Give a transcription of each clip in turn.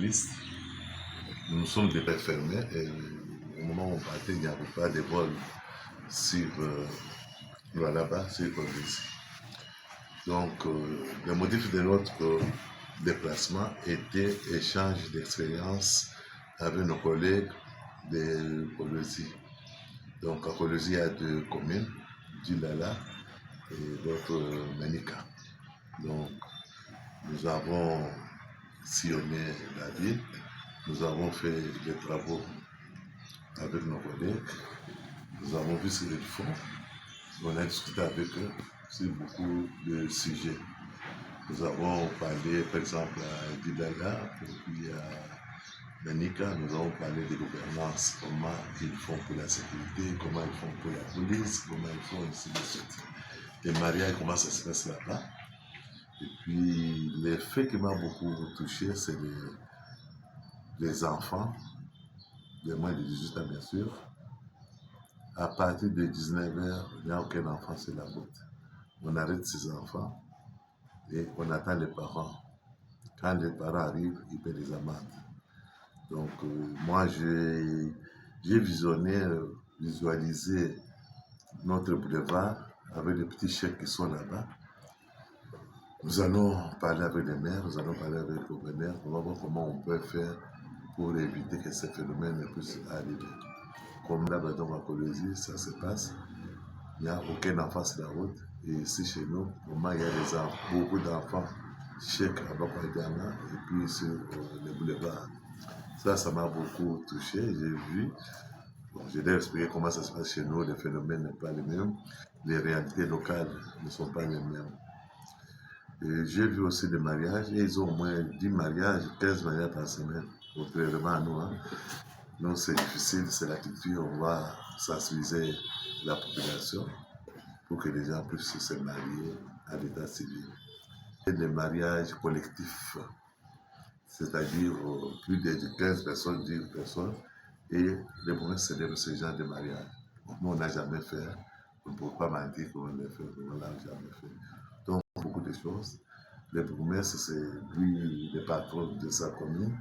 journalistes. Nous sommes des bêtes fermées et au moment où on partait, il n'y avait pas de vol sur là-bas, sur Colombie. Donc, le motif de notre déplacement était échange d'expériences avec nos collègues de Colombie. Donc, à Colombie, il y a deux communes, Djilala et l'autre Manika. Donc, nous avons sillonné la ville, nous avons fait des travaux avec nos collègues, nous avons vu ce qu'ils font, on a discuté avec eux sur beaucoup de sujets. Nous avons parlé, par exemple, à Djilala, puis à Manika, nous avons parlé de gouvernance, comment ils font pour la sécurité, comment ils font pour la police, comment ils font ainsi de suite. Les mariages, comment ça se passe là-bas. Et puis, le fait qui m'a beaucoup touché, c'est les enfants, de moins de 18 ans bien sûr. À partir de 19h, il n'y a aucun enfant sur la route. On arrête ces enfants et on attend les parents. Quand les parents arrivent, ils paient les amendes. Donc, moi, j'ai visualisé notre boulevard avec les petits chèques qui sont là-bas. Nous allons parler avec les maires, nous allons parler avec le gouverneur, on va voir comment on peut faire pour éviter que ces phénomènes ne puissent arriver. Comme là, dans ma Colombie, ça se passe, il n'y a aucun enfant sur la route. Et ici, chez nous, au moins, il y a beaucoup d'enfants, chèques à Bakwadiana, et puis sur les boulevards. Ça m'a beaucoup touché, j'ai vu. Bon, je vais expliquer comment ça se passe chez nous, les phénomènes ne sont pas les mêmes, les réalités locales ne sont pas les mêmes. J'ai vu aussi des mariages, et ils ont au moins 10 mariages, 15 mariages par semaine, contrairement à nous. Donc c'est difficile, c'est la culture, on va sensibiliser la population pour que les gens puissent se marier à l'état civil. Et des mariages collectifs, c'est-à-dire plus de 15 personnes, 10 personnes, et les bourgmestres célèbrent ce genre de mariage. Nous, on n'a jamais fait, on ne peut pas mentir qu'on l'a fait, on ne l'a jamais fait. Donc, beaucoup de choses. Le bourgmestre, c'est lui le patron de sa commune.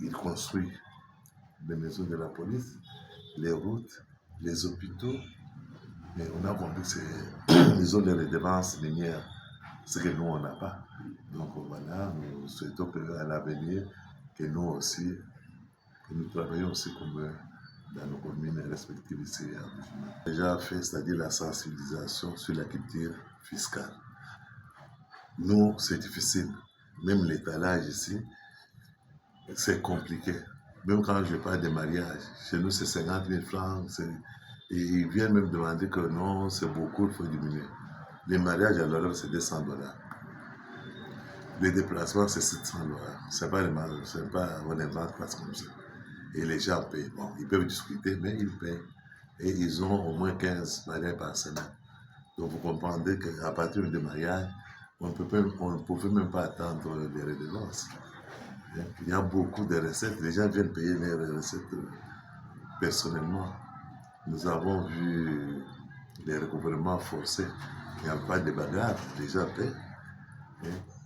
Il construit les maisons de la police, les routes, les hôpitaux. Mais on a compris que ils ont des redevances minières, ce que nous, on n'a pas. Donc voilà, nous souhaitons qu'à l'avenir, que nous aussi, que nous travaillions aussi comme eux dans nos communes respectives ici à Bujumbura. Déjà fait, c'est-à-dire la sensibilisation sur la culture fiscale. Nous, c'est difficile. Même l'étalage ici, c'est compliqué. Même quand je parle de mariage, chez nous, c'est 50 000 francs. Et ils viennent même demander que non, c'est beaucoup, il faut diminuer. Les mariages, alors, c'est 200 $. Les déplacements, c'est 700 $. C'est pas on ne vend pas comme ça. Et les gens payent. Bon, ils peuvent discuter, mais ils payent. Et ils ont au moins 15 mariages par semaine. Donc vous comprendrez qu'à partir du mariage, on ne pouvait même pas attendre les redevances. Il y a beaucoup de recettes. Les gens viennent payer les recettes personnellement. Nous avons vu les recouvrements forcés. Il n'y a pas de bagarre. Les gens paient.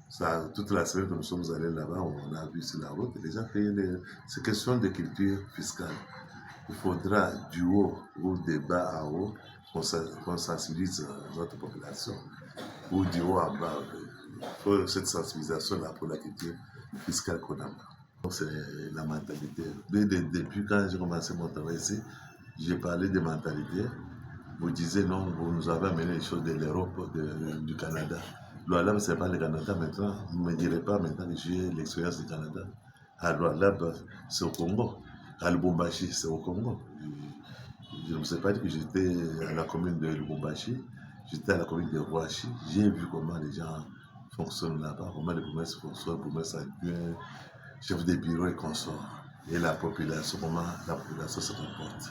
Ça, toute la semaine que nous sommes allés là-bas, on a vu sur la route, les gens payent C'est question de culture fiscale. Il faudra du haut ou du bas à haut qu'on sensibilise notre population. Ou du haut à bas. Il faut cette sensibilisation-là pour la culture fiscale qu'on a. Donc c'est la mentalité. Mais depuis quand j'ai commencé mon travail ici, j'ai parlé de mentalité. Vous disiez non, vous nous avez amené les choses de l'Europe, du Canada. L'Oualab, ce n'est pas le Canada maintenant. Vous ne me direz pas maintenant que j'ai l'expérience du Canada. À l'Oualab, c'est au Congo. À Lubumbashi, c'est au Congo. Je ne sais pas dire que j'étais à la commune de Lubumbashi, j'étais à la commune de Rouachi. J'ai vu comment les gens fonctionnent là-bas, comment les bourgmestres fonctionnent, bourgmestres adjoints, chefs de bureau et consorts. Et la population, comment la population se comporte.